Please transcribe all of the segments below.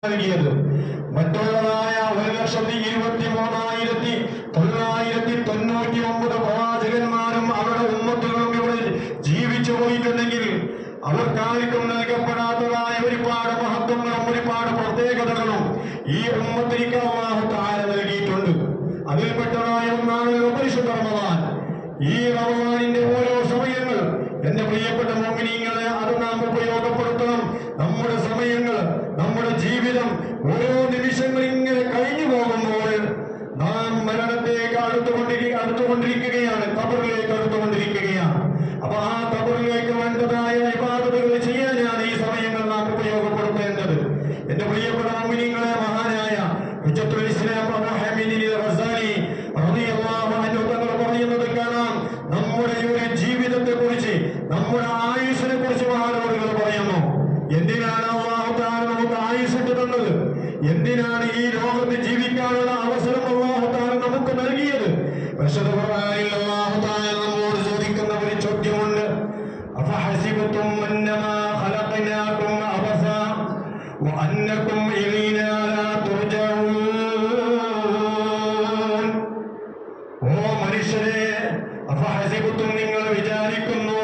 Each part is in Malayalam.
നൽകിയത്. മറ്റുള്ളതായ 1,23,999 പ്രവാചകന്മാരും അവരുടെ ഉമ്മത്തുകളും ഇവിടെ ജീവിച്ചു പോയിട്ടുണ്ടെങ്കിൽ അവർക്കാർക്കും നൽകപ്പെടാത്തതായ ഒരുപാട് മഹത്വങ്ങളും ഒരുപാട് പ്രത്യേകതകളും ഈ ഉമ്മത്തിലേക്ക് അല്ലാഹു തആല നൽകിയിട്ടുണ്ട്. അതിൽപ്പെട്ടതായ ഒന്നാണ് പരിശുദ്ധ റമദാൻ. ഈ റമദാനിന്റെ ഓരോ സമയങ്ങൾ എന്റെ പ്രിയപ്പെട്ട മുഅ്മിനീങ്ങളെ അത് നാം ഉപയോഗപ്പെടുത്തണം. നമ്മുടെ സമയങ്ങൾ, നമ്മുടെ ജീവിതം, ഓരോ നിമിഷങ്ങൾ ഇങ്ങനെ കഴിഞ്ഞു പോകുമ്പോൾ നാം മരണത്തേക്ക് അടുത്തുകൊണ്ടിരിക്കുകയാണ്, ഖബറിലേക്ക് അടുത്തുകൊണ്ടിരിക്കുകയാണ്. അപ്പൊ ആ ഖബറിലേക്ക് വേണ്ടതായ ഇബാദത്തുകൾ ചെയ്യാനാണ് ഈ സമയങ്ങൾ നാം ഉപയോഗപ്പെടുത്തേണ്ടത്. എന്റെ പ്രിയപ്പെട്ട മുഅ്മിനീങ്ങളെ, മഹാനായ ഹുജ്ജത്തുൽ ഇസ്ലാം അബൂ ഹമീദ് റസാലി റളിയല്ലാഹു അൻഹു തങ്ങൾ പറയുന്നത് കാണാം. നമ്മുടെ ഒരു ജീവിതത്തെ കുറിച്ച്, നമ്മുടെ ആയുസ്സിനെ കുറിച്ച് മഹാനവറുകൾ പറയുന്നു. എന്തിനാണ് അല്ലാഹു തആല നമുക്ക് ആയുസ്സിട്ട് തന്നത്? എന്തിനാണ് ഈ ലോകത്ത് ജീവിക്കാനുള്ള അവസരം അല്ലാഹു തആല നമുക്ക് നൽകിയത്? പരിശുദ്ധ ഖുർആനിൽ അല്ലാഹു തആല നമ്മോട് ചോദിക്കുന്ന ഒരു ചോദ്യമുണ്ട്. അഫഹസിബതും അന്നമാ ഖലഖനാകും അബസ വഅന്നകും ഇലൈനാ ലാ തുർജഊൻ. ഓ മനുഷ്യരെ, അഫഹസിബതും നിങ്ങൾ വിചാരിക്കുന്നു,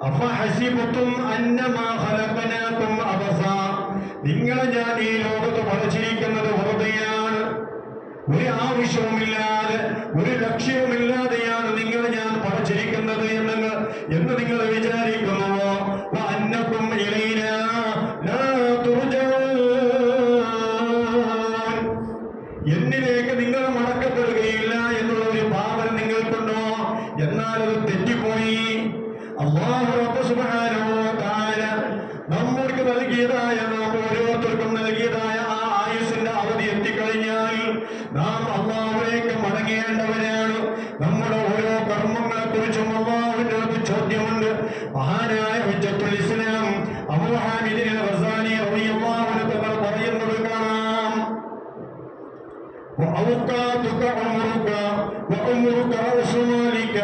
അഫഹസിബതും അന്നമാ ഖലഖനാകും അബസ, നിങ്ങളെ ഞാൻ ഈ ലോകത്ത് പഠിച്ചിരിക്കുന്നത് വെറുതെയാണ്, ഒരു ആവശ്യവുമില്ലാതെ ഒരു ലക്ഷ്യവുമില്ലാതെയാണ് നിങ്ങളെ ഞാൻ പഠിച്ചിരിക്കുന്നത് എന്ന് നിങ്ങൾ വിചാരിക്കുന്നുവോ? വഅന്നകും ഇലൈനാ ലാ തുർജഊൻ, എന്നിലേക്ക് നിങ്ങൾ മടക്കപ്പെടുകയില്ല എന്നുള്ള ഒരു ഭാവന നിങ്ങൾക്കുണ്ടോ? എന്നാൽ അത് തെറ്റിപ്പോയി. അല്ലാഹു റബ്ബ് സുബ്ഹാനഹു വ തആല നമ്മൾക്ക് നൽകിയതായ, നാം ഓരോരുത്തർക്കും നൽകിയതായ ആ ആയുസ്സിന്റെ അവധി എത്തിക്കഴിഞ്ഞാൽ നാം അല്ലാഹുവിലേക്ക് മടങ്ങേണ്ടവരാണ്. നമ്മുടെ ഓരോ കർമ്മങ്ങളെ കുറിച്ചും അല്ലാഹുവിന്റെ അടുത്ത് ചോദ്യമുണ്ട്. മഹാനായ ഹുജ്ജത്തുൽ ഇസ്ലാം അബൂ ഹമീദ് റസാലി റളിയല്ലാഹു അൻഹു തങ്ങൾ പറയുന്നത് കാണാം. وأوقاتك عمرك وعمرك رأس مالك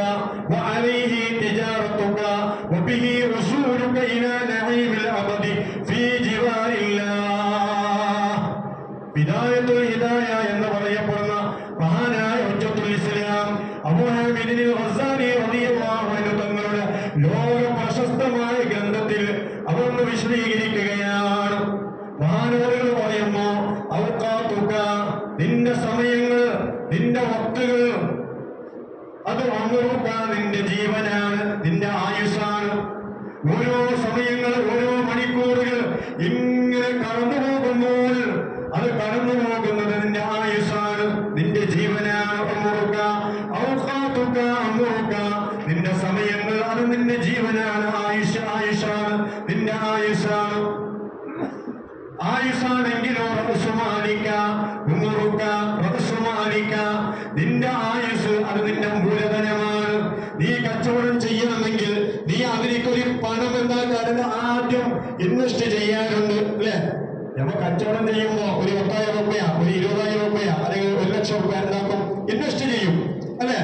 وعليه تجارتك وبه وصولك إلى نعيم الأبد في جوار الله. ബിദായത്തുൽ ഹിദായ എന്ന് പറയപ്പെടുന്ന മഹാനായ ഹുജ്ജത്തുൽ ഇസ്ലാം അബൂ ഹമീദ് റസാലി റളിയല്ലാഹു അൻഹു തങ്ങളുടെ ലോക പ്രശസ്തമായ ഗ്രന്ഥത്തിൽ അതൊന്ന് വിശദീകരിക്കുകയാണ്. മഹാനവറുകൾ പറയുന്നു, ഔഖാതുക, നിന്റെ സമയങ്ങൾ, നിന്റെ വക്തുകൾ, അത് അമറുക, നിന്റെ ജീവനാണ്, നിന്റെ ആയുസ്സാണ്. ഓരോ സമയങ്ങൾ, ഓരോ മണിക്കൂറുകൾ ഇങ്ങനെ കടന്നു പോകുമ്പോൾ അത് കടന്നു പോകുന്നത് നിന്റെ ആയുസ്സാണ്, നിന്റെ ജീവനാണ്. അമറുക ഔഖാതുക അമറുക, നിന്റെ സമയങ്ങൾ അത് നിന്റെ ജീവനാണ്, ആയുസ്സാണ്, നിന്റെ ആയുസ്സാണ്. ആയുസ്സാണെങ്കിലോ റഅസുമാലിക ഉമറുക റഅസുമാലിക, നിന്റെ ആയുസ് അത് നിന്റെ മൂലധനമാണ്. നീ കച്ചവടം ചെയ്യണമെങ്കിൽ നീ അതിലേക്കൊരു പണം എന്താക്കാൻ ആദ്യം ഇൻവെസ്റ്റ് ചെയ്യാറുണ്ട്, അല്ലെ? നമ്മൾ കച്ചവടം ചെയ്യുമ്പോ ഒരു 10,000 രൂപ, ഒരു 20,000 രൂപ, അല്ലെങ്കിൽ 1,00,000 രൂപ എന്താക്കും? ഇൻവെസ്റ്റ് ചെയ്യും, അല്ലെ?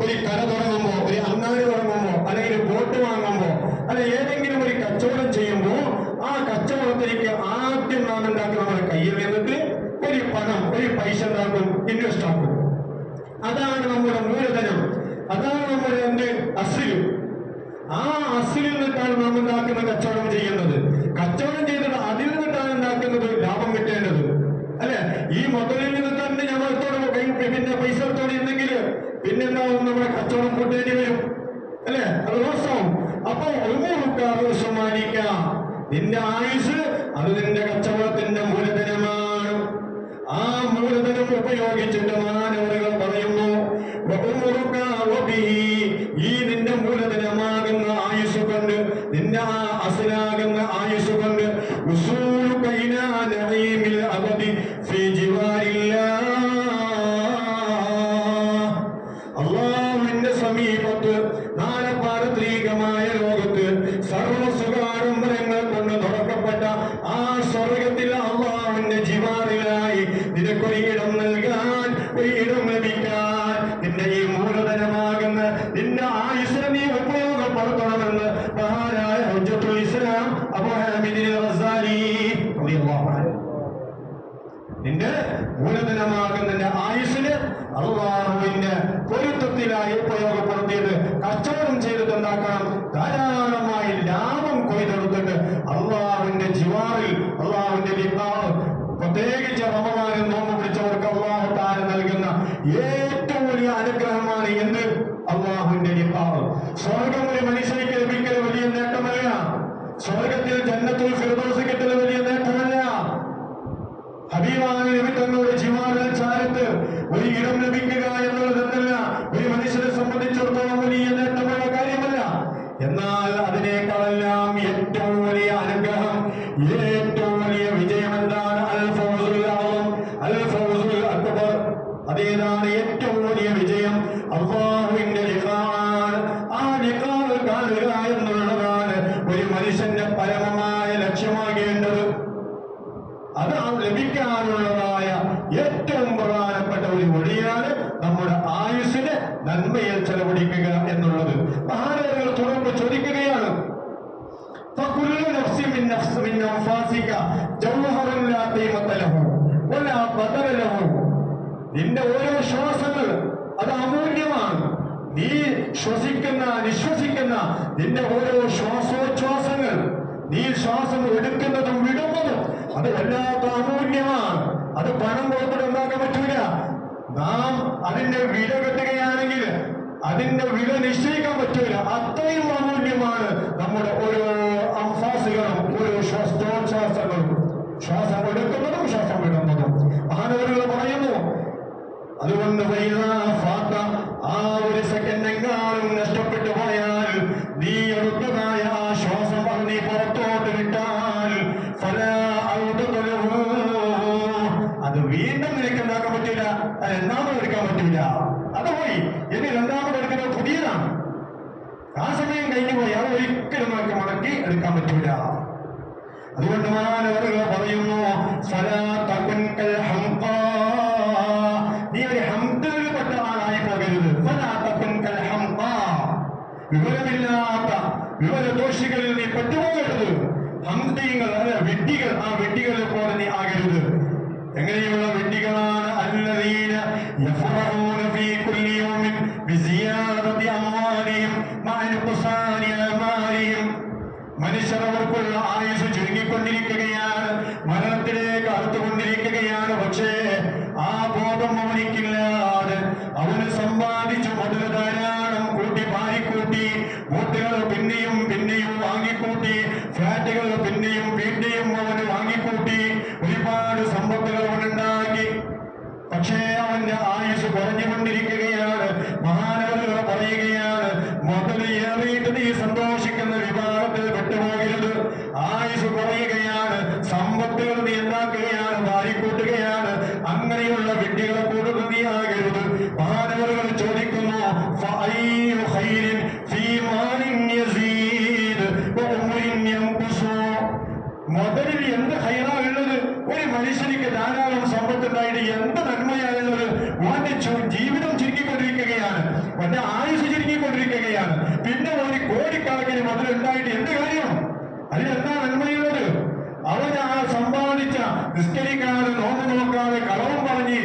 ഒരു കട തുടങ്ങുമ്പോ, ഒരു അങ്ങാടി തുടങ്ങുമ്പോ, അല്ലെങ്കിൽ ബോട്ട് വാങ്ങുമ്പോ, അല്ലെ ഏതെങ്കിലും ഒരു കച്ചവടം ചെയ്യുമ്പോ ആ കച്ചവടത്തിലേക്ക് ആദ്യം നാം എന്താക്കും? നമ്മുടെ കയ്യിൽ നിന്നിട്ട് ഒരു പണം, ഒരു പൈസ എന്താക്കും? ഇൻവെസ്റ്റ് ആക്കും. അതാണ് നമ്മുടെ മൂലധനം, അതാണ് നമ്മുടെ എന്ത് അസിൽ. ആ അസിലിൽ നിന്നിട്ടാണ് നാം എന്താക്കുന്ന കച്ചവടം ചെയ്യുന്നത്. കച്ചവടം ചെയ്തിട്ട് അതിൽ നിന്നിട്ടാണ് എന്താക്കുന്നത്? ലാഭം കിട്ടേണ്ടത്, അല്ലെ? ഈ മുതലിൽ നിന്ന് തന്നെ ഞങ്ങളത്തോട് പിന്നെ പൈസ എടുത്തോണ്ടിരുന്നെങ്കിൽ പിന്നെന്താവും? നമ്മുടെ കച്ചവടം കൂട്ടേണ്ടി വരും, അല്ലെ? അത് ദോഷവും. അപ്പൊ ഉമറുക്കാറുമാനിക്ക, നിന്റെ ആയുസ് അത് നിന്റെ കച്ചവടത്തിന്റെ മൂലധനമാണ്. ആ മൂലധനം ഉപയോഗിച്ചിട്ട് മഹാനവറുകൾ പറയുന്നു, ഈ നിന്റെ മൂലധനമാകുന്ന ആയുസ് കൊണ്ട്, നിന്റെ ആ അസലാകുന്ന ആയുസ് കൊണ്ട് അല്ലാഹുവിന്റെ സമീപത്ത് നാളെ പാരത്രികമായ ലോകത്ത് സർവസുഖാഡംബരങ്ങൾ കൊണ്ട് തുറക്കപ്പെട്ട ആ സ്വർഗത്തിൽ അല്ലാഹുവിന്റെ ജിവാറിലായി നിനക്കൊരിടം നൽകാൻ, ഒരിടം ലഭിക്കാൻ നിന്റെ ഈ മൂലധനമാകുന്ന നിന്റെ ആയുസ്സിനെ നീ ഉപയോഗപ്പെടുത്തണമെന്ന് മഹാനായ ഹുജ്ജത്തുൽ ഇസ്ലാം അബൂ ഹമീദ് റസാലി റളിയല്ലാഹു അൻഹു നിന്റെ മൂലധനമാകുന്ന നിന്റെ ആയുസ്സിന് അള്ളാഹുവിന്റെ പൊരുത്തത്തിലായി ഉപയോഗപ്പെടുത്തിയത് കച്ചവടം ചെയ്തിട്ട് എന്താക്കണം? ധാരാളമായി ലാഭം കൊയ്തെടുത്തിട്ട് അള്ളാഹുവിന്റെ ജിവാറിൽ അള്ളാഹുവിന്റെ ലിഖാഹ്, പ്രത്യേകിച്ച് റമദാനിൽ നോമ്പ് പിടിച്ചവർക്ക് അള്ളാഹു തആല നൽകുന്ന ഏറ്റവും വലിയ അനുഗ്രഹമാണ് എന്ത്? അള്ളാഹുവിന്റെ ലിഖാഹ്. സ്വർഗം ഒരു മനുഷ്യനിക്ക് ലഭിക്കൽ വലിയ നേട്ടമല്ല. സ്വർഗത്തിൽ ജന്നത്തുൽ ഫിർദൗസ് കിട്ടൽ വലിയ നേട്ടമല്ല. ഹബീബായ നബി തങ്ങളുടെ ജിവാറിൽ ചാരത്ത് ഒരു ഇടം ലഭിക്കുക എന്നുള്ളത് എന്തല്ല, ഒരു മനുഷ്യനെ സംബന്ധിച്ചിടത്തോളം വലിയ നേട്ടമുള്ള കാര്യമല്ല. എന്നാൽ അതിനേക്കാളെല്ലാം ഏറ്റവും വലിയ അനുഗ്രഹം, ഏറ്റവും വലിയ വിജയം എന്താണ്? അൽ ഫൗസുൽ അഅ്ളം, അൽ ഫൗസുൽ അക്ബർ. അതേതാണ് ഏറ്റവും വലിയ വിജയം? അല്ലാഹുവിന്റെ ലിഖാഹ്. ആ ലിഖാഹ് കാണുക എന്നുള്ളതാണ് ഒരു മനുഷ്യന്റെ പരമമായ ലക്ഷ്യമാകേണ്ടത്. അത് ലഭിക്കാനുള്ളതായ ഏറ്റവും പ്രധാനപ്പെട്ട ഒരു വഴിയാണ് നമ്മുടെ ആയുസ്സിന് നന്മയിൽ ചെലവഴിക്കുക എന്നുള്ളത്. മഹാനവറുകൾ തുടർന്ന് ചോദിക്കുകയാണ്, നിന്റെ ഓരോ ശ്വാസങ്ങൾ അത് അമൂല്യമാണ്. നീ ശ്വസിക്കുന്ന നിശ്വസിക്കുന്ന നിന്റെ ഓരോ ശ്വാസോച്ഛ്വാസങ്ങൾ, നീ ശ്വാസം എടുക്കുന്നതും വിടുന്നതും അത് വല്ലാത്ത അമൂല്യമാണ്. അത് പണം കൊടുത്തിട്ട് ഉണ്ടാക്കാൻ പറ്റൂല. നാം അതിന്റെ വില കെട്ടുകയാണെങ്കിൽ അതിന്റെ വില നിശ്ചയിക്കാൻ പറ്റൂല. അത്രയും അമൂല്യമാണ് നമ്മുടെ ഓരോ അംഫാസുകളും ഓരോ ശ്വാസോച്ഛ്വാസങ്ങളും, ശ്വാസം എടുക്കുന്നതും ശ്വാസം വിടുന്നതും. മഹാനവറുകൾ പറയുന്നു, അതുകൊണ്ട് ആ ഒരു സെക്കൻഡ് എങ്ങാനും നഷ്ടപ്പെട്ടു പോയാൽ, നീ എടുത്തതായ ആ ശ്വാസം നീ പുറത്തോട്ട് വിട്ടാൽ അത് വീണ്ടും നിനക്ക് ഉണ്ടാക്കാൻ പറ്റില്ല, അത് രണ്ടാമത് എടുക്കാൻ പറ്റില്ല. അത് പോയി, ഇനി രണ്ടാമത് എടുക്കുന്നത് പുതിയതാണ്. ആ സമയം കഴിഞ്ഞു പോയി, അത് ഒരിക്കലും നമുക്ക് മടക്കി എടുക്കാൻ പറ്റില്ല. അതുകൊണ്ട് മഹാനവറുകൾ പറയുന്നു, നീ ഒരു ഹംദയിൽപ്പെട്ട ആളായി പോകരുത്. വിവരമില്ലാത്ത വിവരദോഷികളിൽ നീ പെട്ടുപോകരുത്. ഹംദീങ്ങൾ അല്ല വിഡ്ഢികൾ, ആ വിഡ്ഢികളെ പോലെ നീ ആകരുത്. എങ്ങനെയുള്ള വിഡ്ഢികളാണ്? അല്ലദീന യഫറഹൂന ഫീ കുല്ലി യൗമിൻ ബിസിയാദതി അംവാലിഹിം മഅ നുഖ്സാനി അമാലിഹിം. മനുഷ്യർ അവർക്കുള്ള ആയുസ് ചുരുങ്ങിക്കൊണ്ടിരിക്കുകയാണ്, മരണത്തിലേക്ക് അടുത്തുകൊണ്ടിരിക്കുകയാണ്. പക്ഷേ ആ ബോധം അവനിക്കില്ലാതെ അവന് സമ്പാദിച്ചു മുതൽ ധാരാളം കൂട്ടി പാരിക്കൂട്ടി, ബോട്ടുകൾ പിന്നെയും പിന്നെയും വാങ്ങിക്കൂട്ടി, ഫ്ലാറ്റുകൾ പിന്നെയും പിന്നെയും അവന് വാങ്ങിക്കൂട്ടി, ഒരുപാട് സമ്പത്തുകൾ അവനുണ്ടാക്കി. പക്ഷേ അവന്റെ ആയുസ് കുറഞ്ഞുകൊണ്ടിരിക്കുകയാണ്. മഹാനവറുകൾ പറയുകയാണ്, മുതൽ ഏറിയിട്ട് നീ സന്തോഷിക്കുന്ന വിഭാഗത്തിൽ പെട്ടുപോകരുത്. ആയുസ് കുറയുകയാണ്, സമ്പത്തുകൾ നീ ഉണ്ടാക്കുകയാണ്, വാരിക്കൂട്ടുകയാണ്. അങ്ങനെയുള്ള വിഡ്ഢികളെ കൂടുതൽ നീ ആകരുത്. മഹാനവറുകൾ ചോദിക്കുന്നു, മുതലിൽ എന്ത് ഹൈറാണുള്ളത്? ഒരു മനുഷ്യനിക്ക് ധാരാളം സമ്പത്തുണ്ടായിട്ട് എന്ത് നന്മയാണുള്ളത്? അവന്റെ ജീവിതം ചുരുങ്ങിക്കൊണ്ടിരിക്കുകയാണ്, അവന്റെ ആയുസ് ചുരുങ്ങിക്കൊണ്ടിരിക്കുകയാണ്. പിന്നെ ഒരു കോടിക്കണക്കിന് മുതലുണ്ടായിട്ട് എന്ത് കാര്യം? അതിലെന്താ നന്മയുള്ളത്? അവൻ ആ സമ്പാദിച്ച നിസ്കരിക്കാതെ നോമ്പ് നോക്കാതെ കളവും പറഞ്ഞ്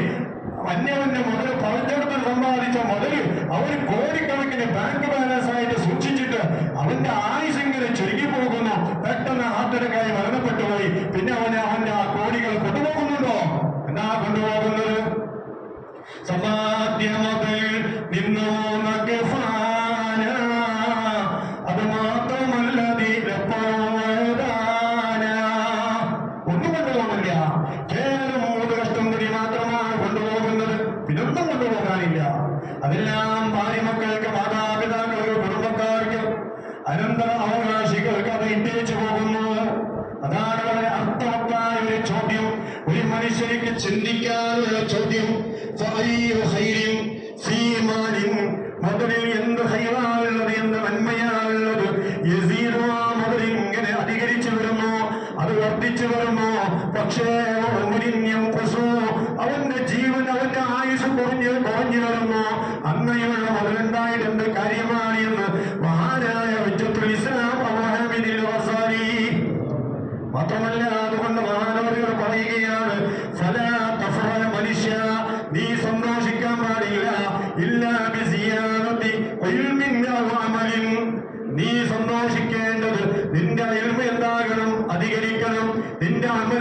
അന്യവന്റെ മുതൽ പറഞ്ഞെടുത്ത് സമ്പാദിച്ച മുതല് അവന് കോടിക്കണക്കിന് ബാങ്ക് ബാലൻസ് ആയിട്ട് സൂക്ഷിച്ചിട്ട് അവന്റെ ആയുസ് ഇങ്ങനെ ചുരുങ്ങി പോകുന്നു. പെട്ടെന്ന് ഹാർട്ട് അറ്റാക്കായി മരണപ്പെട്ടു പോയി. പിന്നെ അവന്റെ ആ കോടികൾ കൊണ്ടുപോകുന്നുണ്ടോ? എന്നാ കൊണ്ടുപോകുന്നത്? സമ്പാദ്യമതിൽ നിന്നു അത് മാത്രമല്ല ഒന്നും കൊണ്ടുപോകുന്നില്ല. കേവലം 3 കഷ്ടം കൂടി മാത്രമാണ് കൊണ്ടുപോകുന്നത്, പിന്നൊന്നും കൊണ്ടുപോകാനില്ല. അതെല്ലാം ഭാര്യമക്കൾക്ക്, മാതാപിതാക്കൾക്ക്, കുടുംബക്കാർക്ക്, അനന്തര അവകാശികൾക്ക് അത് ഇട്ടേച്ചു പോകുന്നു. അതാണ് വളരെ അർത്ഥവത്തായ ഒരു ചോദ്യം, ഒരു മനുഷ്യനിക്ക് ചിന്തിക്കാനുള്ള ചോദ്യം. മുതലിൽ എന്ത് ഹൈറാണുള്ളത്, എന്ത് നന്മയാണുള്ളത്? മുതൽ ഇങ്ങനെ അധികരിച്ചു വരുന്നു, അത് വർദ്ധിച്ചു വരുന്നു. പക്ഷേ അവന്റെ ജീവൻ, അവന്റെ ആയുസ് കുറഞ്ഞു വരുന്നു. അങ്ങനെയുള്ള മുതലുണ്ടായിട്ട് എന്ത് കാര്യമാണ് എന്ന് മഹാനായ ഹുജ്ജത്തുൽ ഇസ്ലാം അബ്ദുൽ റസാലി മാത്രമല്ല, അതുകൊണ്ട് മഹാനവറുകൾ പറയുകയാണ്,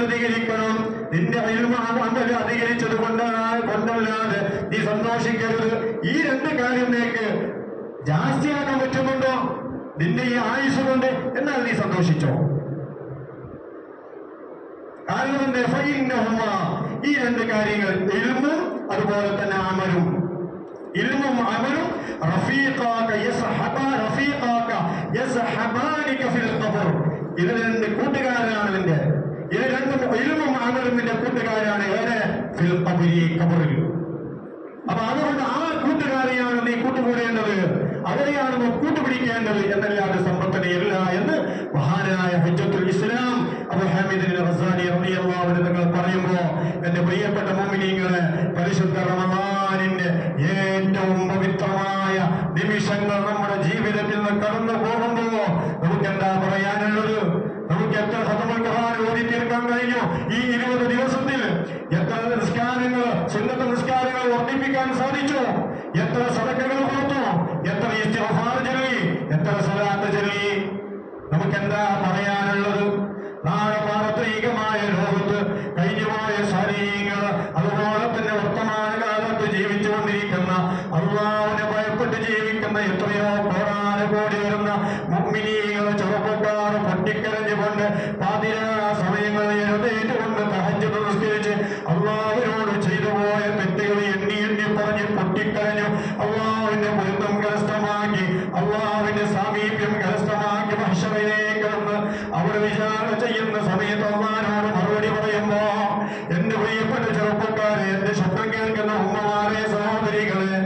അധികരിക്കണം. നിന്റെ അമൽ അധികരിച്ചത് കൊണ്ടല്ലാതെ നീ സന്തോഷിക്കരുത്. ഈ രണ്ട് കാര്യം നിനക്ക് ജാസ്തിയാക്കാൻ പറ്റുന്നുണ്ടോ നിന്റെ ഈ ആയുസ് കൊണ്ട്? എന്നാൽ നീ സന്തോഷിച്ചോ. കാരണം എന്റെ ഈ രണ്ട് കാര്യങ്ങൾ, ഇൽമും അതുപോലെ തന്നെ അമലും. ഇൽമും അമലും ഇത് രണ്ട് കൂട്ടുകാരാണ് നിന്റെ. ഇത് രണ്ടും ഇൽമും അമലും നിന്റെ കൂട്ടുകാരാണ്. ഏറെ ഫിൽ ഖബരി, ഖബറിൽ. അപ്പൊ അതുകൊണ്ട് ആ കൂട്ടുകാരെയാണ് നീ കൂട്ടുകൂടേണ്ടത്, അവരെയാണ് നീ കൂട്ടുപിടിക്കേണ്ടത് എന്നല്ലാതെ സമ്പത്തിനെയല്ല എന്ന് മഹാനായ ഹജ്ജത്തുൽ ഇസ്ലാം അബൂ ഹാമിദ് റസാലി റളിയല്ലാഹു അൻഹു തങ്ങൾ പറയുമ്പോൾ, എന്റെ പ്രിയപ്പെട്ട മുഅ്മിനീങ്ങളെ, പരിശുദ്ധ റമളാനിന്റെ ഏറ്റവും പവിത്രമായ നിമിഷങ്ങൾ നമ്മുടെ ജീവിതത്തിൽ നിന്ന് കടന്നു പോകുമ്പോൾ നമുക്ക് എന്താ പറയാനുള്ളത്? നമുക്ക് എത്ര ഖത്മുൽ ഖുർആൻ ഓതി തീർക്കാൻ കഴിഞ്ഞു ഈ 20 ദിവസത്തിൽ? എത്ര നിസ്കാരങ്ങൾ, സുന്നത്ത് നിസ്കാരങ്ങൾ വർദ്ധിപ്പിക്കാൻ സാധിച്ചു? എത്ര സദഖകൾ കൊടുത്തു? എത്ര ഇസ്തിഗ്ഫാർ ചൊല്ലി? എത്ര സ്വലാത്ത് ചൊല്ലി? നമുക്കെന്താ പറയാനുള്ളത്? നാളെ പാരത്രികമായ ലോകത്ത് കഴിഞ്ഞുപോയ ശരീരങ്ങൾ, അതുപോലെ തന്നെ വർത്തമാനകാലത്ത് ജീവിച്ചുകൊണ്ടിരിക്കുന്ന, അല്ലാഹുവിനെ ഭയപ്പെട്ട് ജീവിക്കുന്ന എത്രയോ കോടാനുകോടി വരുന്ന മുഅ്മിനീങ്ങൾ, ചെറുപ്പക്കാർ പൊട്ടിക്കരഞ്ഞുകൊണ്ട് പാതിരാ സമയങ്ങളിൽ എഴുന്നേറ്റുകൊണ്ട് തഹജ്ജുദ് നിസ്കരിച്ച് അല്ലാഹുവിനോട് ചെയ്തു പോയ തെറ്റുകൾ എണ്ണി എണ്ണി പറഞ്ഞ് പൊട്ടിക്കരഞ്ഞു. അല്ലാഹുവിന്റെ പൊരുത്തം കരസ്ഥമാക്കി, അല്ലാഹുവിന്റെ സാമീപ്യം കരസ്ഥമാക്കി മഹ്ശറിലേക്ക് വന്ന് അവിടെ വിചാരണ ചെയ്യുന്ന സമയത്ത് അല്ലാഹുവിനോട് മറുപടി പറയുമ്പോ, എന്റെ പ്രിയപ്പെട്ട ചെറുപ്പക്കാരെ, എന്റെ ശബ്ദം കേൾക്കുന്ന ഉമ്മമാരെ, സഹോദരികളെ,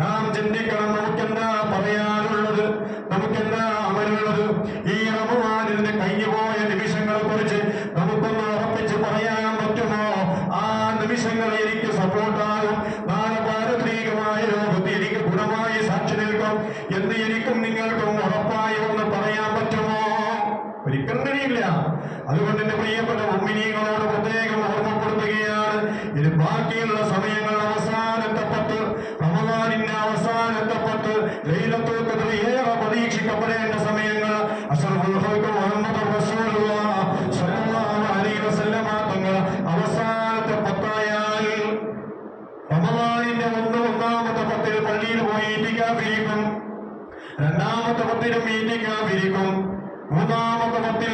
നാം ചിന്തിക്കണം. നമുക്കെന്താ പറയാനുള്ളത്? നമുക്കെന്താ അമലുള്ളത്? ഈ റമളാനിന്റെ കഴിഞ്ഞുപോയ നിമിഷങ്ങളെ കുറിച്ച് നമുക്കൊന്ന് ഉറപ്പിച്ച് പറയാൻ പറ്റുമോ? ആ നിമിഷങ്ങൾ എനിക്ക് സപ്പോർട്ടാകും, നാളെ പാരത്രികമായ ലോകത്ത് എനിക്ക് ഗുണമായി സാക്ഷി നിൽക്കും എന്ന് എനിക്കും നിങ്ങൾക്കും ഉറപ്പായി ഒന്ന് പറയാൻ പറ്റുമോ? ഒരിക്കലും കഴിയില്ല. അതുകൊണ്ട് എന്റെ പ്രിയപ്പെട്ട മുഅ്മിനീങ്ങളോട് പ്രത്യേകം ഓർമ്മപ്പെടുത്തുകയാണ്, ഇത് ബാക്കിയുള്ള സമയങ്ങൾ, അവസാനത്തെ 10, റമളാനിന്റെ അവസാനത്തെ 10, ലൈലത്തുൽ ഖദ്ർ ഏറെ പ്രതീക്ഷിക്കപ്പെടേണ്ട സമയങ്ങൾ. അഷ്റഫുൽ ഖൽഖ് മുഹമ്മദുർ റസൂലുള്ളാഹ് സ്വല്ലല്ലാഹു അലൈഹി വസല്ലമ തങ്ങൾ അവസാനത്തെ 10 ആയാൽ റമളാനിന്റെ ഒന്നാമത്തെ 10 പള്ളിയിൽ പോയി ഇത്തികാഫിരിക്കും, രണ്ടാമത്തെ 10 ഇത്തികാഫിരിക്കും, മൂന്നാമത്തെ 10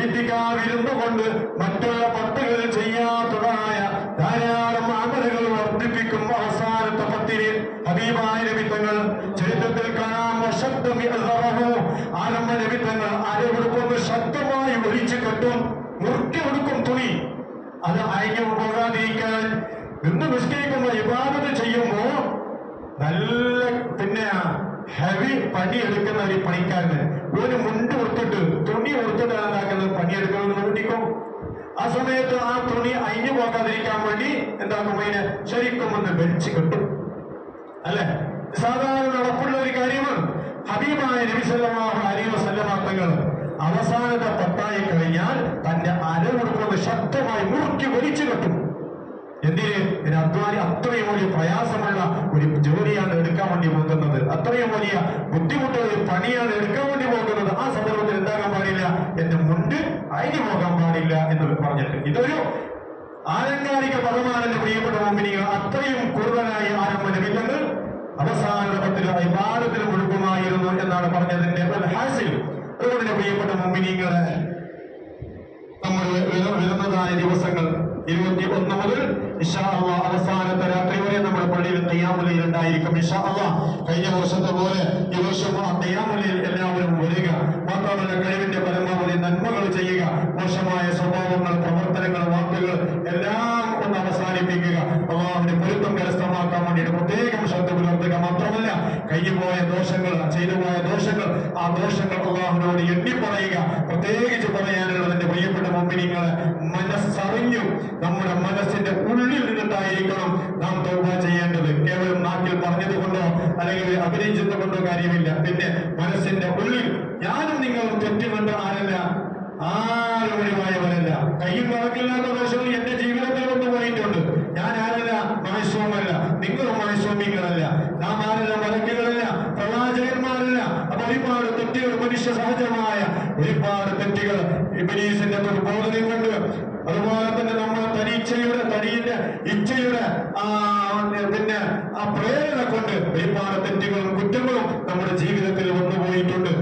ഇത്തികാഫിരുന്നു കൊണ്ട് മറ്റുള്ള 10 ചെയ്യാത്തതായ ധാരാളം അമലുകൾ വർദ്ധിപ്പിക്കും. അവസാനത്തെ 10 ഹബീബായ നബിതങ്ങൾ ചരിത്രത്തിൽ കാണാം, ആരംഭ നബിതങ്ങൾ അരവെടുക്കുന്ന ശക്തമായി ഒഴിച്ചു കെട്ടും, മുറുക്കി കൊടുക്കും തുണി. അത് അയഞ്ഞു പോകാതിരിക്കാൻ നിന്ന് നിസ്കരിക്കുന്ന ഇബാദത്ത് ചെയ്യുമ്പോ നല്ല ഹെവി പണിയെടുക്കുന്ന ഒരു പണിക്കാരന് ഒരു മുണ്ട് കൊടുത്തിട്ട് തുണി കൊടുത്തിട്ട് എന്താക്കുന്നത് പണിയെടുക്കുന്നത് നോക്കിക്കും. ആ സമയത്ത് ആ തുണി അയഞ്ഞു പോകാതിരിക്കാൻ വേണ്ടി എന്താക്കും, അതിനെ ശരിക്കും ഒന്ന് വെച്ച് കെട്ടും. അല്ലെ, സാധാരണ നടപ്പുള്ള ഒരു കാര്യമാണ്. ഹബീബായ നബി സല്ലല്ലാഹു അലൈഹി വസല്ലമ തങ്ങൾ അവസാനത്തെ 10 കഴിഞ്ഞാൽ തന്റെ അരവെടുക്കുന്നത് ശക്തമായി മുറുക്കി വലിച്ചു കെട്ടും. എന്തിന്? അത്രയും വലിയ പ്രയാസമുള്ള ഒരു ജോലിയാണ് എടുക്കാൻ വേണ്ടി പോകുന്നത്, അത്രയും വലിയ ബുദ്ധിമുട്ടുള്ള ഒരു പണിയാണ് എടുക്കാൻ വേണ്ടി പോകുന്നത്. ആ സന്ദർഭത്തിൽ എന്താകാൻ പാടില്ല, എന്റെ മുണ്ട് അയഞ്ഞു പോകാൻ പാടില്ല എന്ന് പറഞ്ഞിട്ട് ഇതൊരു ആലങ്കാരിക പദമാണ്. എന്റെ പ്രിയപ്പെട്ട മുഅ്മിനീങ്ങൾ, അത്രയും കൂടുതലായി ആരംഭ നിമിത്തങ്ങൾ അവസാന ഇബാദത്തിൽ മുഴുക്കുമായിരുന്നു എന്നാണ് പറഞ്ഞതിന്റെ ഹാസിൽ. അതുകൊണ്ട് എന്റെ പ്രിയപ്പെട്ട മുഅ്മിനീങ്ങളെ, നമ്മൾ വരുന്നതായ ദിവസങ്ങൾ 21 മുതൽ ഇൻഷാ അല്ലാഹ് അവസാനത്തെ രാത്രി വരെ നമ്മുടെ പള്ളിയിൽ ഖിയാമുൽ ലൈൽ ഉണ്ടായിരിക്കും ഇൻഷാ അല്ലാഹ്. കഴിഞ്ഞ വർഷത്തെ പോലെ ഈ വർഷം ആ ഖിയാമുൽ ലൈൽ എല്ലാവരും വരിക. മാത്രമല്ല, കഴിവിന്റെ പരമാവധി നന്മകൾ ചെയ്യുക, മോശമായ സ്വഭാവങ്ങൾ, പ്രവർത്തനങ്ങൾ, വാക്കുകൾ എല്ലാം ഒന്ന് അവസാനിപ്പിക്കുക. അല്ലാഹുവിന്റെ പൊരുത്തം കരസ്ഥമാക്കാൻ വേണ്ടിയിട്ട് പ്രത്യേകം ശ്രദ്ധ പുലർത്തുക. മാത്രമല്ല, കഴിഞ്ഞുപോയ ദോഷങ്ങൾ, ചെയ്തുപോയ ദോഷങ്ങൾ, ആ ദോഷങ്ങൾ അല്ലാഹുവിനോട് എണ്ണി പറയുക. പ്രത്യേകിച്ച് പറയാനുള്ളത്, എന്റെ പ്രിയപ്പെട്ട മുഅ്മിനീങ്ങളെ, മനസ്സറിഞ്ഞു നമ്മുടെ മനസ്സിന്റെ ഉള്ളിൽ നിന്നിട്ടായിരിക്കണം നാം തൗബ ചെയ്യേണ്ടത്. കേവലം നാട്ടിൽ പറഞ്ഞതുകൊണ്ടോ അല്ലെങ്കിൽ അഭിനയിച്ചതുകൊണ്ടോ കാര്യമില്ല. പിന്നെ മനസ്സിന്റെ ഉള്ളിൽ ഞാനും നിങ്ങളും തെറ്റുകൊണ്ട് ആരല്ല, ആരും ഒഴിവായവരല്ല. കയ്യും കണക്കില്ലാത്ത ദോഷങ്ങൾ എന്റെ ജീവിതത്തിൽ വന്നു പോയിട്ടുണ്ട്. ഞാൻ ആരല്ല, മാസൂമല്ല, നിങ്ങളും മാസൂമികളല്ല, നാം ആരല്ല, മലക്കുകളല്ല, പ്രവാചകന്മാരല്ല. അപ്പൊ ഒരുപാട് തെറ്റുകൾ, മനുഷ്യ സഹജമായ ഒരുപാട് തെറ്റുകൾ ഇബ്ലീസിന്റെ ദുർബോധനം കൊണ്ട്, അതുപോലെ ഇച്ഛയുടെ പിന്നെ ആ പ്രേരണ കൊണ്ട് ഒരുപാട് തെറ്റുകളും കുറ്റങ്ങളും നമ്മുടെ ജീവിതത്തിൽ വന്നുപോയിട്ടുണ്ട്.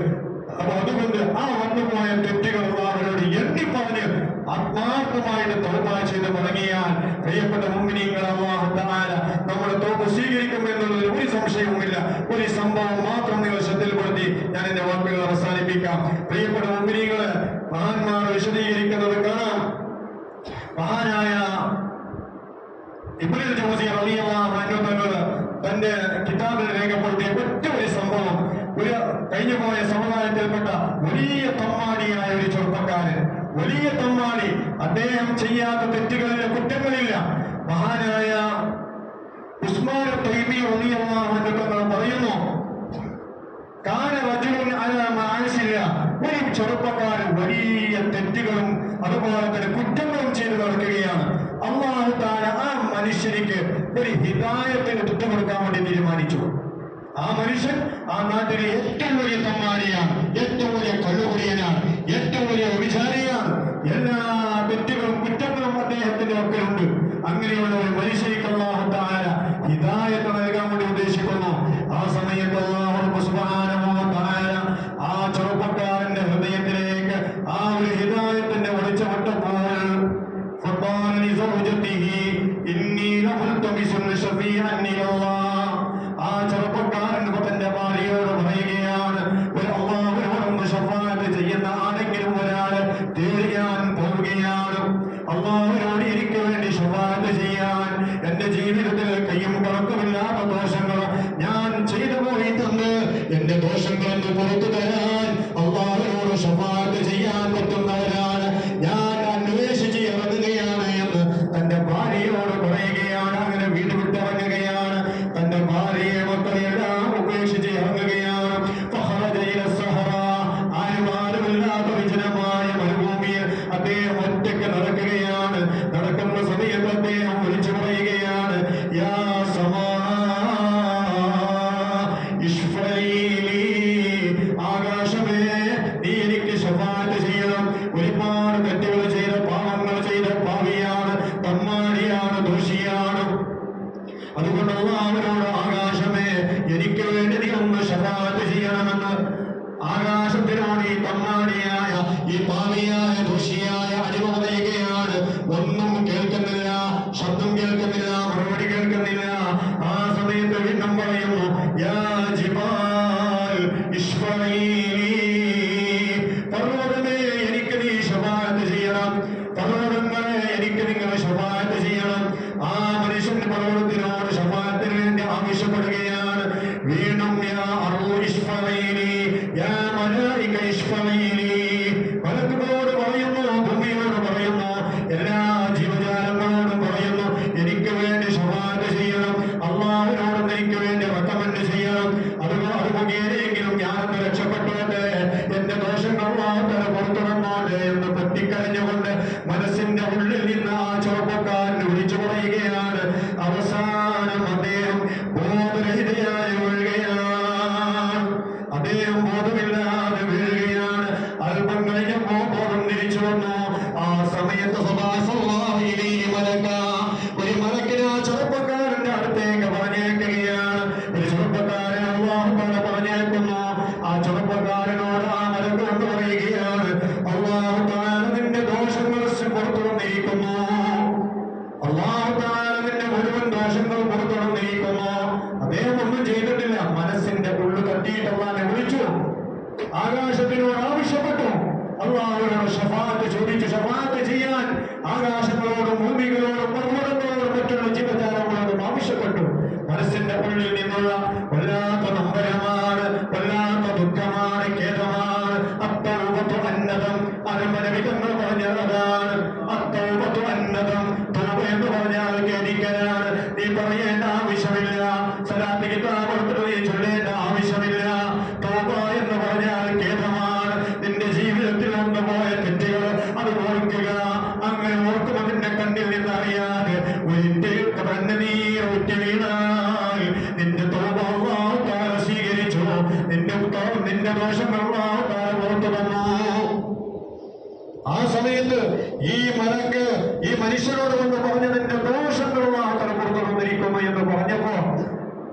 അപ്പൊ അതുകൊണ്ട് ആ വന്നുപോയ തെറ്റുകൾ അവരോട് എണ്ണി പറഞ്ഞ് ആത്മാർത്ഥമായിട്ട് തൗബ ചെയ്ത് മടങ്ങിയാൽ പ്രിയപ്പെട്ട മുഅ്മിനീങ്ങൾ അല്ലാഹു തആല നമ്മുടെ തൗബ സ്വീകരിക്കും എന്നുള്ളതിൽ ഒരു സംശയവുമില്ല. ഒരു സംഭവം മാത്രം നിങ്ങൾ ശ്രദ്ധയിൽപ്പെടുത്തി ഞാൻ എന്റെ വാക്കുകൾ അവസാനിപ്പിക്കാം. പ്രിയപ്പെട്ട മുഅ്മിനീങ്ങളെ, മഹാന്മാർ വിശദീകരിക്കുന്നത് കാണാം. മഹാനായ ഇബ്നുൽ ജൗസി റളിയല്ലാഹു അൻഹു തങ്ങൾ തന്റെ കിതാബിൽ രേഖപ്പെടുത്തിയ ഒറ്റ ഒരു സംഭവം, ഒരു കഴിഞ്ഞുപോയ സമുദായത്തിൽപ്പെട്ട വലിയ തമ്മാടിയായ ഒരു ചെറുപ്പക്കാരൻ, വലിയ തമ്മാടി, അദ്ദേഹം ചെയ്യാത്ത തെറ്റുകളില്ല, കുറ്റങ്ങളില്ല. മഹാനായ ഉസ്മാൻ തൈമി റളിയല്ലാഹു അൻഹു തങ്ങൾ പറയുന്നു, ഒരു ചെറുപ്പക്കാരൻ വലിയ തെറ്റുകളും അതുപോലെ തന്നെ കുറ്റങ്ങളും ചെയ്ത് നടക്കുകയാണ്. അല്ലാഹു തആല ആ മനുഷ്യനിക്ക് ഒരു ഹിദായത്തിന് കൊടുക്കാൻ വേണ്ടി തീരുമാനിച്ചു. ആ മനുഷ്യൻ ആ നാട്ടിലെ ഏറ്റവും വലിയ തമ്മാടിയാണ്, ഏറ്റവും വലിയ കള്ളുകുടിയനാണ്, ഏറ്റവും വലിയ വിചാരിയാണ്. എല്ലാ തെറ്റുകളും കുറ്റങ്ങളും അദ്ദേഹത്തിന്റെ ഒക്കെയുണ്ട്. അങ്ങനെയുള്ള ഒരു മനുഷ്യനിക്ക് അല്ലാഹു തആല ഹിദായത്ത് നൽകാൻ വേണ്ടി ഉദ്ദേശിക്കുന്നു. ആ സമയത്ത് അല്ലാഹു സുബ്ഹാനഹു വ തആല ആ ചെറുപ്പക്കാരന്റെ ഹൃദയത്തിലേക്ക് ആ ഒരു ഹിദായത്തിന്റെ വെളിച്ചം വിട്ടപ്പോൾ ആ ചെറുപ്പക്കാരൻ തന്റെ ഭാര്യയോട് പറയുകയാണ്, ഒരു അല്ലാഹുവിനോട് ശഫാഅത്ത് ചെയ്യുന്ന ആരെങ്കിലും ഒരാള് തേടിയാൻ പോവുകയാണ്. അല്ലാഹുവിനോട് എനിക്ക് വേണ്ടി ശഫാഅത്ത് ചെയ്യാൻ, എന്റെ ജീവിതത്തിൽ കയ്യും കണക്കുമില്ലാത്ത ദോഷങ്ങൾ ഞാൻ ചെയ്തു പോയിട്ടുണ്ട്, എന്റെ ദോഷങ്ങളൊന്ന് പുറത്തു തരാൻ അല്ലാഹുവിനോട് ശഫാഅത്ത് ചെയ്യാൻ പറ്റുന്നവരാണ് ഞാൻ അന്വേഷിച്ച് ഇറങ്ങുകയാണ് എന്ന് തന്റെ ഭാര്യയോട് പറയുകയാണ്. അങ്ങനെ വീട് വിട്ടിറങ്ങുകയാണ്. തന്റെ ഭാര്യയെ മക്കളെയെല്ലാം ഉപേക്ഷിച്ച് ഇറങ്ങുകയാണ്. ആരുമില്ലാത്ത വിജനമായ മരുഭൂമിയിൽ അദ്ദേഹം ഒറ്റയ്ക്ക് നടക്കുകയാണ്. നടക്കുന്ന സമയത്ത് അദ്ദേഹം വിളിച്ചു പറയുകയാണ്, യാ സമാ ഇശ്ഫഈലി, ആകാശമേ നീ എനിക്ക് ശഫാഅത്ത് ചെയ്യണം. ഒരുപാട് തെറ്റുകൾ ചെയ്ത, പാപങ്ങൾ ചെയ്ത പാപിയാണ്, തമ്മാടിയാണ്, ദോഷിയാണ്. അതുകൊണ്ട് അല്ലാഹുവിനോട് ആകാശമേ എനിക്ക് വേണ്ടി നീ ഒന്ന് ശഫാഅത്ത് ചെയ്യണമെന്ന് ആകാശത്തിനോട് ഈ തമ്മാടിയായ, ഈ പാപിയായ, ദോഷിയായ അടിമ പറയുകയാണ്. ഒന്നും കേൾക്കുന്നില്ല, ശബ്ദം കേൾക്കുന്നില്ല, മറുപടി കേൾക്കുന്നില്ല. ആ സമയത്ത് വീണ്ടും പറയുന്നു, യാ ജിബാൽ ഇശ്ഫഈലി, പർവ്വതമേ എനിക്ക് നീ ശഫാഅത്ത് ചെയ്യണം, പർവ്വതങ്ങളെ എനിക്ക് നിങ്ങൾ ശഫാഅത്ത് ചെയ്യണം. ആ മനുഷ്യൻ പർവ്വതത്തിനോട് ശഫാഅത്തിന് വേണ്ടി ആവശ്യപ്പെടുകയാണ്. വീണ്ടും യാ അർളു ഇശ്ഫഈലി, യാ മലായിക ഇശ്ഫഈലി, മലക്കുകളോട് പറയുന്നു, ഭൂമിയോട് പറയുന്നു, എല്ലാ ജീവജാലങ്ങളോടും പറയുന്നു, എനിക്ക് വേണ്ടി ശഫാഅത്ത് ചെയ്യണം, അല്ലാഹുവിനോടും എനിക്ക് വേണ്ടി റെക്കമെൻഡ് ചെയ്യണം. അത് മുഖേനയെങ്കിലും ഞാനൊന്ന് രക്ഷപ്പെട്ടോട്ടെ, എന്റെ ദോഷങ്ങൾ അല്ലാഹു തആല പുറത്തുവന്നോട്ടെ എന്ന് പൊട്ടിക്കരഞ്ഞുകൊണ്ട് മനസ്സിന്റെ ഉള്ളിൽ നിന്ന് ആ ചെറുപ്പക്കാരന് വിളിച്ചു പറയുകയാണ്. അവസാനം അദ്ദേഹം ബോധരഹിതയായി വീഴുകയാണ്. അദ്ദേഹം ബോധമില്ലാതെ വീഴുകയാണ്. അല്പം കഴിഞ്ഞപ്പോൾ ബോധം തിരിച്ചു വന്നു. ആ സമയത്ത് ഒരു മലക്കിനെ ആ ചെറുപ്പക്കാരന്റെ അടുത്തേക്ക് പറഞ്ഞേക്കുകയാണ്. ഒരു ചെറുപ്പക്കാരൻ അല്ലാഹു തആല പറഞ്ഞേക്കുന്നു. ആ ചെറുപ്പക്കാരനോട് ആ മലക്ക് കൊണ്ട് പറയുകയാണ്, അല്ലാഹു തആല നിന്റെ ദോഷങ്ങൾ പുറത്തു വന്നിരിക്കുന്നു, അല്ലാഹു തആല നിന്റെ മുഴുവൻ ദോഷങ്ങൾ പുറത്തു വന്നിരിക്കുന്നു. അദ്ദേഹം ഒന്നും ചെയ്തിട്ടില്ല. മനസ്സിന്റെ ഉള്ളു തട്ടിയിട്ട് അല്ലാഹുവിനെ വിളിച്ചു, ആകാശത്തിനോട് ആവശ്യപ്പെട്ടു, അല്ലാഹുവിനോട് ശഫാഅത്ത് ചോദിച്ചു. ശഫാഅത്ത് ചെയ്യാൻ ആകാശങ്ങളോടും ഭൂമികളോടും പർവ്വതങ്ങളോടും മറ്റുള്ള ജീവജാലങ്ങളോടും ആവശ്യപ്പെട്ടു. മനസ്സിന്റെ ഉള്ളിൽ നിന്നുള്ള വല്ലാത്ത നമ്പരമാണ്, വല്ലാത്ത ദുഃഖമാണ്, ഖേദമാണ്. അത്തൗബത്തു അന്നദം, അരമനവിധങ്ങൾ പറഞ്ഞാൽ അതാണ്. അത്തൗബത്തു അന്നദം, തൗബ എന്ന് പറഞ്ഞാൽ ഖേദിക്കലാണ്. നീ പറയേണ്ട ആവശ്യമില്ല, സലാത്ത് കിതാബ് എടുത്തിട്ട് നീ ചൊല്ലേണ്ട ആവശ്യമില്ല. തൗബ എന്ന് പറഞ്ഞാൽ ഖേദമാണ്. നിന്റെ ജീവിതത്തിൽ വന്നുപോയ തെറ്റുകൾ അത് ഓർക്കുക. അങ്ങനെ ഓർക്കുമ്പോൾ നിന്റെ കണ്ണിൽ നിന്ന് അറിയാതെ ഒറ്റ വീണാൽ നിന്റെ തൗബ അല്ലാഹു തആല സ്വീകരിച്ചു. നിന്റെ ദോഷങ്ങൾ അല്ലാഹു തആല പുറത്തു വന്നു. ആ സമയത്ത് ഈ മലക്ക് ഈ മനുഷ്യനോട് വന്ന് പറഞ്ഞു, നിന്റെ ദോഷങ്ങൾ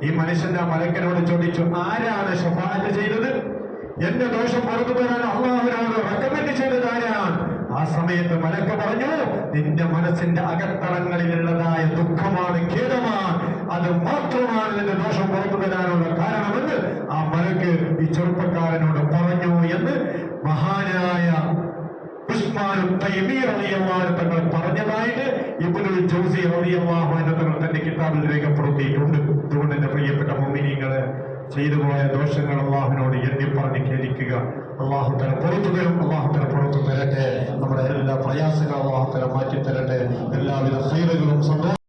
ഈ മനുഷ്യന്റെ ആ മലക്കനോട് ചോദിച്ചു, ആരാണ് ശഫാഅത്ത് ചെയ്തത്? എന്റെ ദോഷം പുറത്തു തരാൻ അള്ളാഹുവിനോട് റെക്കമെൻഡ് ചെയ്തത് ആരാണ്? ആ സമയത്ത് മലക്ക് പറഞ്ഞു, നിന്റെ മനസ്സിന്റെ അകത്തളങ്ങളിലുള്ളതായ ദുഃഖമാണ്, ഖേദമാണ്, അത് മാത്രമാണ് നിന്റെ ദോഷം പുറത്തു തരാനുള്ള കാരണമെന്ന് ആ മലക്ക് ഈ ചെറുപ്പക്കാരനോട് പറഞ്ഞു എന്ന് മഹാനായ ഉസ്മാൻ തൈമി റളിയല്ലാഹു അൻഹു തങ്ങൾ പറഞ്ഞതായിട്ട് ഇബ്നുൽ ജൗസി റളിയല്ലാഹു അൻഹു തങ്ങൾ തന്റെ കിതാബിൽ രേഖപ്പെടുത്തിയിട്ടുണ്ട്. അതുകൊണ്ട് എന്റെ പ്രിയപ്പെട്ട മുഅ്മിനീങ്ങളെ, ചെയ്തു പോയ ദോഷങ്ങൾ അള്ളാഹുവിനോട് എണ്ണി പറഞ്ഞ് ഖേദിക്കുക. അള്ളാഹു തല പുറത്തു തരും, അള്ളാഹു തല പുറത്തു തരട്ടെ. നമ്മുടെ എല്ലാ പ്രയാസങ്ങളും അള്ളാഹു തല മാറ്റി തരട്ടെ. എല്ലാവിധ ഖൈറുകളും